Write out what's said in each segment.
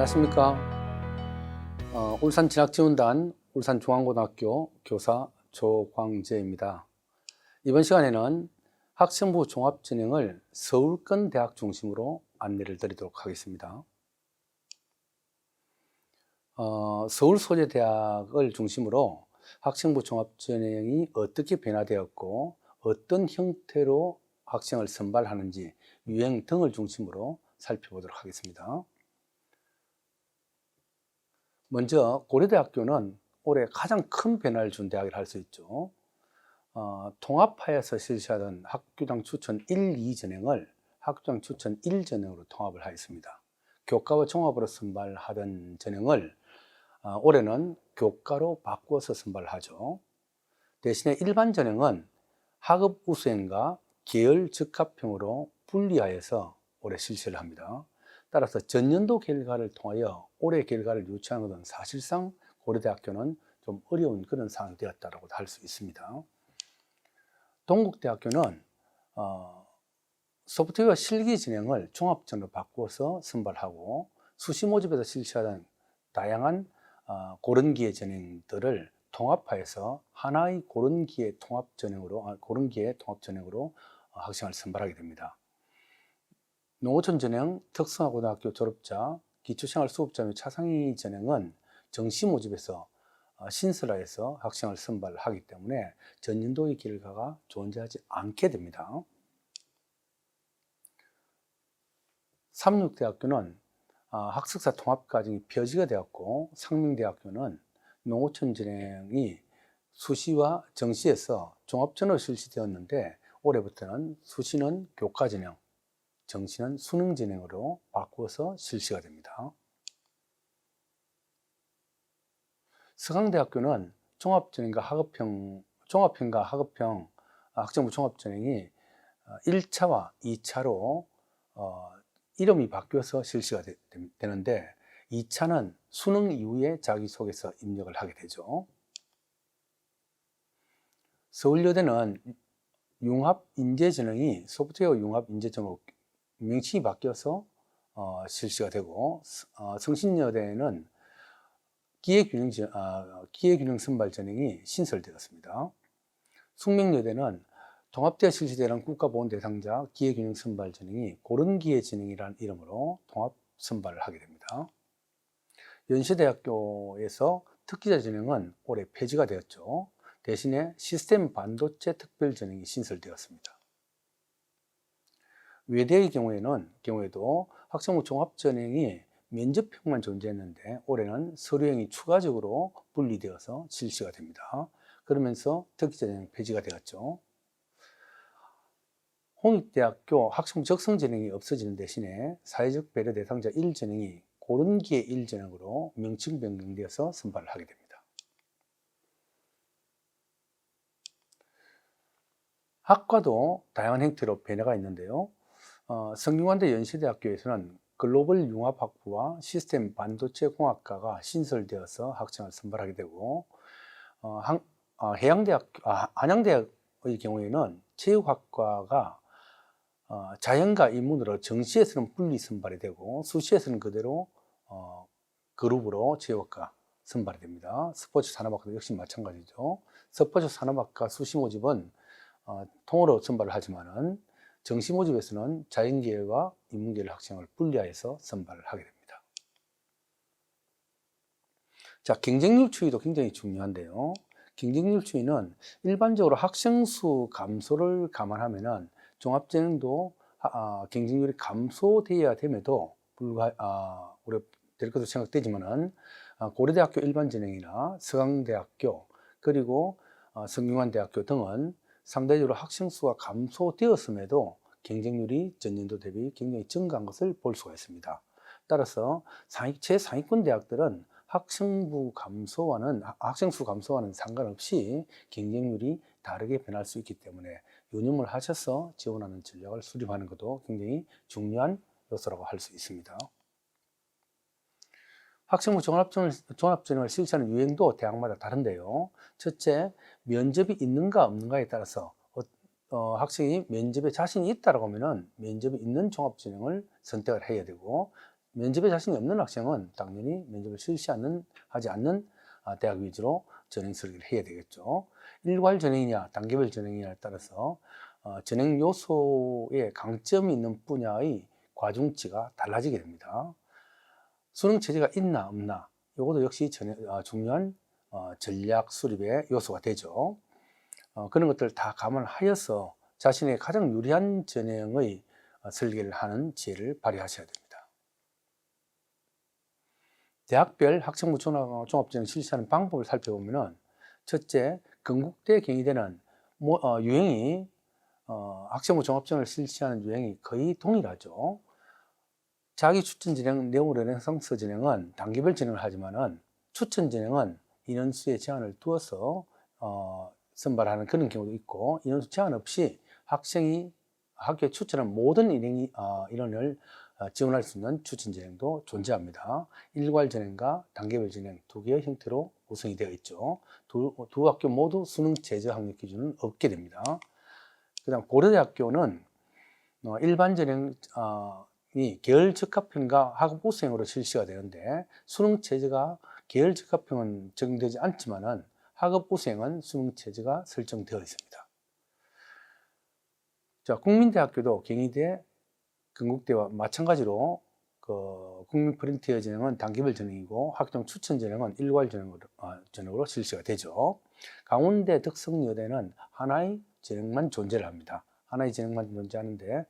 안녕하십니까. 울산진학지원단 울산중앙고등학교 교사 조광재입니다. 이번 시간에는 학생부 종합전형을 서울권 대학 중심으로 안내를 드리도록 하겠습니다. 서울 소재 대학을 중심으로 학생부 종합전형이 어떻게 변화되었고 어떤 형태로 학생을 선발하는지 유형 등을 중심으로 살펴보도록 하겠습니다. 먼저 고려대학교는 올해 가장 큰 변화를 준 대학이라 할 수 있죠. 통합하여서 실시하던 학교장 추천 1, 2 전형을 학교장 추천 1 전형으로 통합을 하였습니다. 교과와 종합으로 선발하던 전형을 올해는 교과로 바꾸어서 선발을 하죠. 대신에 일반 전형은 학업 우수형과 계열 적합형으로 분리하여서 올해 실시를 합니다. 따라서 전년도 결과를 통하여 올해 결과를 유추하는 것은 사실상 고려대학교는 좀 어려운 그런 상황이 되었다고 할 수 있습니다. 동국대학교는 소프트웨어 실기 진행을 종합전으로 바꾸어서 선발하고 수시 모집에서 실시하던 다양한 고른기회 전형들을 통합하여서 하나의 고른기회 통합 전형으로 학생을 선발하게 됩니다. 농어촌 전형, 특성화고등학교 졸업자, 기초생활 수급자 및 차상위 전형은 정시 모집에서 신설하여서 학생을 선발하기 때문에 전년도의 결과가 존재하지 않게 됩니다. 삼육대학교는 학습사 통합과정이 폐지가 되었고, 상명대학교는 농어촌 전형이 수시와 정시에서 종합전으로 실시되었는데 올해부터는 수시는 교과 전형, 정시는 수능 전형으로 바꾸어서 실시가 됩니다. 서강대학교는 종합전형과 학업형 학생부 종합전형이 1차와 2차로 이름이 바뀌어서 실시가 되는데 2차는 수능 이후에 자기소개서 입력을 하게 되죠. 서울여대는 융합인재전형이 소프트웨어 융합인재전형으로 명칭이 바뀌어서 실시가 되고, 성신여대는 기회균형 선발 전형이 신설되었습니다. 숙명여대는 통합되어 실시되는 국가보훈 대상자 기회균형 선발 전형이 고른기회 전형이라는 이름으로 통합 선발을 하게 됩니다. 연세대학교에서 특기자 전형은 올해 폐지가 되었죠. 대신에 시스템 반도체 특별 전형이 신설되었습니다. 외대의 경우에도 학생부 종합 전형이 면접형만 존재했는데 올해는 서류형이 추가적으로 분리되어서 실시가 됩니다. 그러면서 특기자 전형 폐지가 되었죠. 홍익대학교 학생부 적성 전형이 없어지는 대신에 사회적 배려 대상자 1 전형이 고른기회 1 전형으로 명칭 변경되어서 선발을 하게 됩니다. 학과도 다양한 형태로 변화가 있는데요. 성균관대 연세대학교에서는 글로벌 융합학부와 시스템 반도체 공학과가 신설되어서 학생을 선발하게 되고, 한양대학의 경우에는 체육학과가 자연과 인문으로 정시에서는 분리 선발이 되고 수시에서는 그대로 그룹으로 체육학과 선발이 됩니다. 스포츠 산업학과도 역시 마찬가지죠. 스포츠 산업학과 수시 모집은 통으로 선발을 하지만은 정시 모집에서는 자연계열과 인문계열 학생을 분리하여서 선발을 하게 됩니다. 자, 경쟁률 추이도 굉장히 중요한데요. 경쟁률 추이는 일반적으로 학생 수 감소를 감안하면은 종합전형도 경쟁률이 감소되어야 됨에도 우리가 될 것으로 생각되지만은 고려대학교 일반전형이나 서강대학교 그리고 성균관대학교 등은 상대적으로 학생 수가 감소되었음에도 경쟁률이 전년도 대비 굉장히 증가한 것을 볼 수가 있습니다. 따라서 최상위권 대학들은 학생 수 감소와는 상관없이 경쟁률이 다르게 변할 수 있기 때문에 유념을 하셔서 지원하는 전략을 수립하는 것도 굉장히 중요한 요소라고 할 수 있습니다. 학생부 종합전형을 실시하는 유형도 대학마다 다른데요. 첫째, 면접이 있는가 없는가에 따라서 학생이 면접에 자신이 있다라고 하면은 면접이 있는 종합전형을 선택을 해야 되고, 면접에 자신이 없는 학생은 당연히 면접을 하지 않는 대학 위주로 전형 설계를 해야 되겠죠. 일괄 전형이냐 단계별 전형이냐에 따라서 전형 요소에 강점이 있는 분야의 과중치가 달라지게 됩니다. 수능 체제가 있나 없나 이것도 역시 중요한 전략 수립의 요소가 되죠. 그런 것들을 다 감안하여서 자신의 가장 유리한 전형의 설계를 하는 지혜를 발휘하셔야 됩니다. 대학별 학생부 종합전형 실시하는 방법을 살펴보면 첫째, 건국대 경희대는 유형이 학생부 종합전형을 실시하는 유형이 거의 동일하죠. 자기 추천 전형, 네오 르네상스 전형은 단계별 전형을 하지만은 추천 전형은 인원수에 제한을 두어서 선발하는 그런 경우도 있고, 인원수 제한 없이 학생이 학교에 추천한 모든 인원을 지원할 수 있는 추천 전형도 존재합니다. 일괄 전형과 단계별 전형 두 개의 형태로 구성이 되어 있죠. 두 학교 모두 수능 제저 학력 기준은 없게 됩니다. 그 다음 고려대학교는 일반 전형이 계열 적합형과 학업 우수형으로 실시가 되는데, 수능 체제가 계열 적합형은 적용되지 않지만은 학업 우수형은 수능 체제가 설정되어 있습니다. 자, 국민대학교도 경희대, 건국대와 마찬가지로 국민 프린티어 전형은 단계별 전형이고 학종 추천 전형은 일괄 전형으로 실시가 되죠. 강원대, 덕성여대는 하나의 전형만 존재를 합니다. 하나의 전형만 존재하는데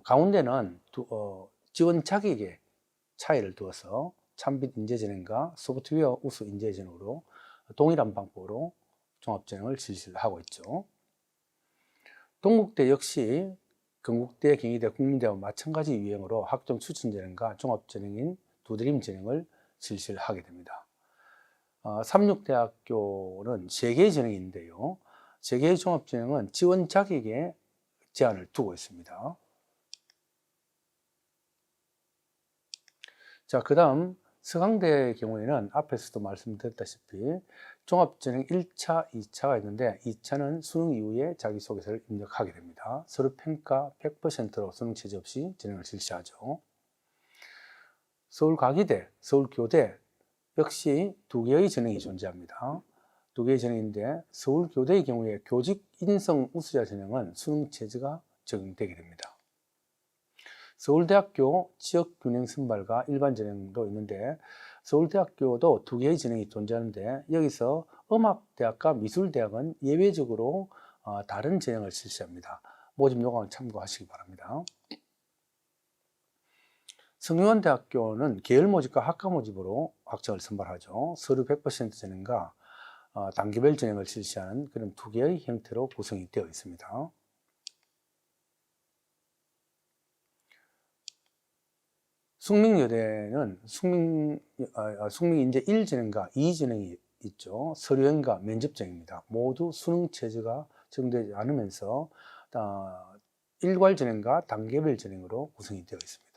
강원대는 지원 자격의 차이를 두어서 참빛 인재 전형과 소프트웨어 우수 인재 전형으로 동일한 방법으로 종합전형을 실시를 하고 있죠. 동국대 역시 건국대, 경희대, 국민대와 마찬가지 유형으로 학종 추천 전형과 종합 전형인 두드림 전형을 실시를 하게 됩니다. 삼육대학교는 3개의 전형인데요. 3개의 종합 전형은 지원 자격에 제한을 두고 있습니다. 자, 그 다음 서강대의 경우에는 앞에서도 말씀드렸다시피 종합전형 1차, 2차가 있는데 2차는 수능 이후에 자기소개서를 입력하게 됩니다. 서류 평가 100%로 수능 체제 없이 전형을 실시하죠. 서울과기대, 서울교대 역시 2개의 전형이 존재합니다. 2개의 전형인데 서울교대의 경우에 교직 인성 우수자 전형은 수능 체제가 적용되게 됩니다. 서울대학교 지역균형 선발과 일반 전형도 있는데 서울대학교도 2개의 전형이 존재하는데 여기서 음악대학과 미술대학은 예외적으로 다른 전형을 실시합니다. 모집 요강을 참고하시기 바랍니다. 성균관대학교는 계열 모집과 학과 모집으로 학생을 선발하죠. 서류 100% 전형과 단계별 전형을 실시하는 그런 2개의 형태로 구성이 되어 있습니다. 숙명여대는 숙명인재 1전형과 2전형이 있죠. 서류형과 면접전형입니다. 모두 수능 체제가 적용되지 않으면서 일괄 전형과 단계별 전형으로 구성이 되어 있습니다.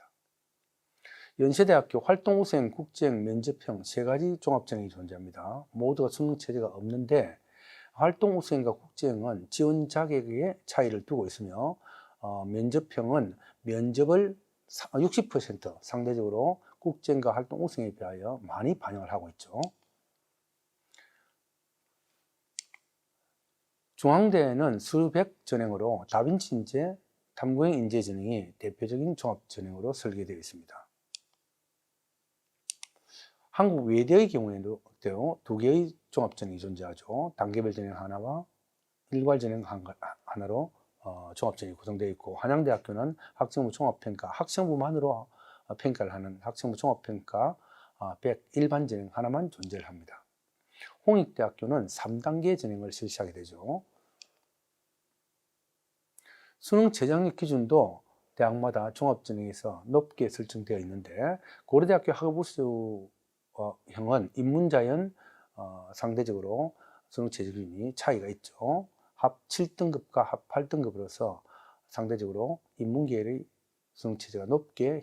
연세대학교 활동 우수형, 국제형, 면접형 3가지 종합전형이 존재합니다. 모두가 수능 체제가 없는데 활동 우수형과 국제형은 지원 자격의 차이를 두고 있으며 면접형은 면접을 60% 상대적으로 국제형과 활동 우수형에 비하여 많이 반영을 하고 있죠. 중앙대는 수백 전형으로 다빈치 인재, 탐구형 인재 전형이 대표적인 종합 전형으로 설계되어 있습니다. 한국 외대의 경우에도 2개의 종합 전형이 존재하죠. 단계별 전형 하나와 일괄 전형 하나로 종합 전형이 구성되어 있고, 한양대학교는 학생부 종합평가, 학생부만으로 평가를 하는 학생부 종합평가 100 일반 전형 하나만 존재를 합니다. 홍익대학교는 3단계 전형을 실시하게 되죠. 수능 최저학력 기준도 대학마다 종합전형에서 높게 설정되어 있는데 고려대학교 학업우수형은 인문자연 상대적으로 수능 최저 기준이 차이가 있죠. 합 7등급과 합 8등급으로서 상대적으로 인문계열의 수능 체제가 높게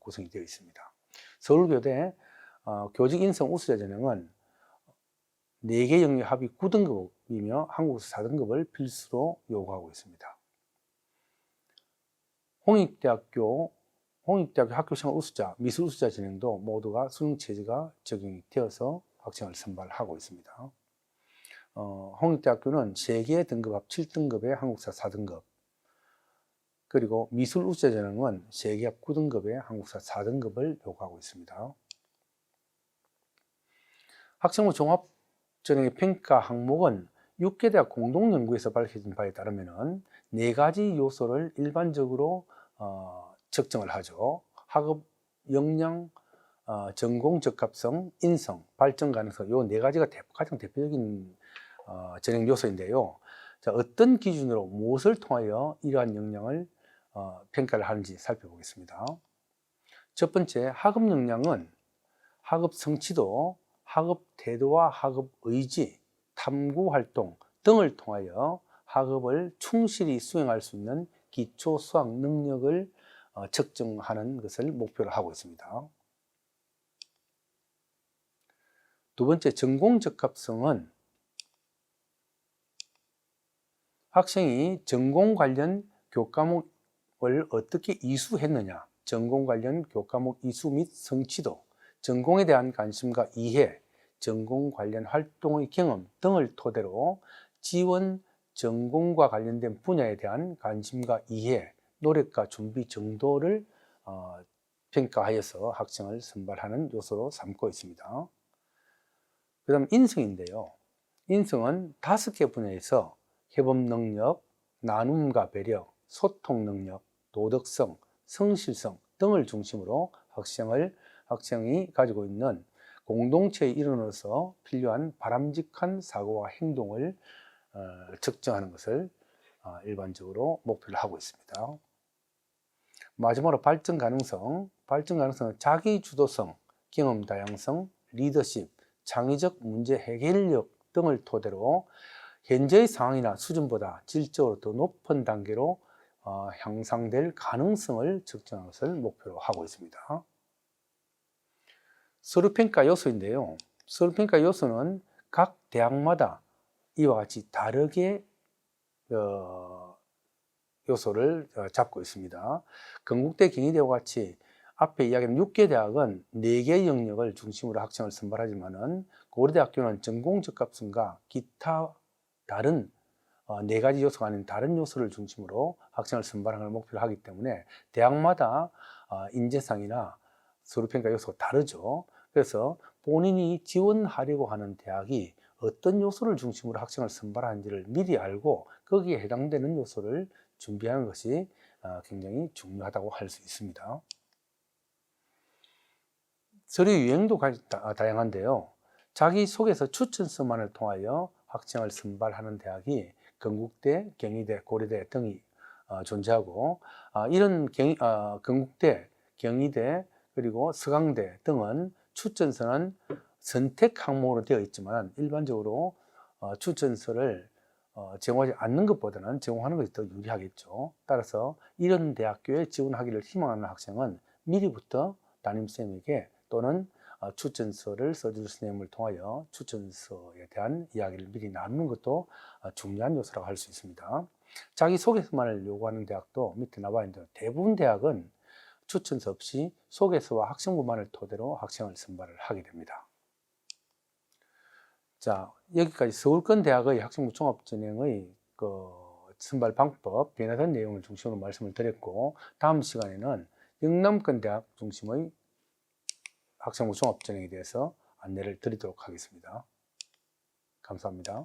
구성이 되어 있습니다. 서울교대 교직 인성 우수자 전형은 4개 영역 합이 9등급이며 한국에서 4등급을 필수로 요구하고 있습니다. 홍익대학교 학교생활 우수자, 미술 우수자 진행도 모두가 수능 체제가 적용이 되어서 학생을 선발하고 있습니다. 홍익대학교는 세계 등급 합 7등급의 한국사 4등급, 그리고 미술 우수자 전형은 세계 합 9등급의 한국사 4등급을 요구하고 있습니다. 학생부 종합전형의 평가 항목은 6개 대학 공동연구에서 밝혀진 바에 따르면 4가지 요소를 일반적으로 측정을 하죠. 학업 역량, 전공 적합성, 인성, 발전 가능성, 요 4가지가 가장 대표적인 전형 요소인데요. 자, 어떤 기준으로 무엇을 통하여 이러한 역량을 평가를 하는지 살펴보겠습니다. 첫 번째, 학업 역량은 학업 성취도, 학업 태도와 학업 의지, 탐구 활동 등을 통하여 학업을 충실히 수행할 수 있는 기초 수학 능력을 측정하는 것을 목표로 하고 있습니다. 두 번째, 전공 적합성은 학생이 전공 관련 교과목을 어떻게 이수했느냐, 전공 관련 교과목 이수 및 성취도, 전공에 대한 관심과 이해, 전공 관련 활동의 경험 등을 토대로 지원 전공과 관련된 분야에 대한 관심과 이해, 노력과 준비 정도를 평가하여서 학생을 선발하는 요소로 삼고 있습니다. 그 다음 인성인데요. 인성은 5개 분야에서 협업 능력, 나눔과 배려, 소통 능력, 도덕성, 성실성 등을 중심으로 학생이 가지고 있는 공동체의 일원으로서 필요한 바람직한 사고와 행동을 측정하는 것을 일반적으로 목표를 하고 있습니다. 마지막으로 발전 가능성. 발전 가능성은 자기 주도성, 경험 다양성, 리더십, 창의적 문제 해결력 등을 토대로 현재의 상황이나 수준보다 질적으로 더 높은 단계로 향상될 가능성을 측정하는 것을 목표로 하고 있습니다. 서류평가 요소인데요. 서류평가 요소는 각 대학마다 이와 같이 다르게 요소를 잡고 있습니다. 건국대, 경희대와 같이 앞에 이야기한 6개 대학은 4개의 영역을 중심으로 학생을 선발하지만은 고려대학교는 전공 적합성과 기타 다른 4가지 요소가 아닌 다른 요소를 중심으로 학생을 선발하는 걸 목표로 하기 때문에 대학마다 인재상이나 서류평가 요소가 다르죠. 그래서 본인이 지원하려고 하는 대학이 어떤 요소를 중심으로 학생을 선발하는지를 미리 알고 거기에 해당되는 요소를 준비하는 것이 굉장히 중요하다고 할 수 있습니다. 서류 유형도 다양한데요. 자기소개서 추천서만을 통하여 학생을 선발하는 대학이 건국대, 경희대, 고려대 등이 존재하고 이런 건국대, 경희대, 그리고 서강대 등은 추천서는 선택 항목으로 되어 있지만 일반적으로 추천서를 제공하지 않는 것보다는 제공하는 것이 더 유리하겠죠. 따라서 이런 대학교에 지원하기를 희망하는 학생은 미리부터 담임쌤에게 또는 추천서를 써줄 선생님을 통하여 추천서에 대한 이야기를 미리 나누는 것도 중요한 요소라고 할 수 있습니다. 자기소개서만을 요구하는 대학도 밑에 나와 있는데 대부분 대학은 추천서 없이 소개서와 학생부만을 토대로 학생을 선발을 하게 됩니다. 자, 여기까지 서울권 대학의 학생부 종합전형의 선발 방법, 변화된 내용을 중심으로 말씀을 드렸고 다음 시간에는 영남권 대학 중심의 학생부 종합전형에 대해서 안내를 드리도록 하겠습니다. 감사합니다.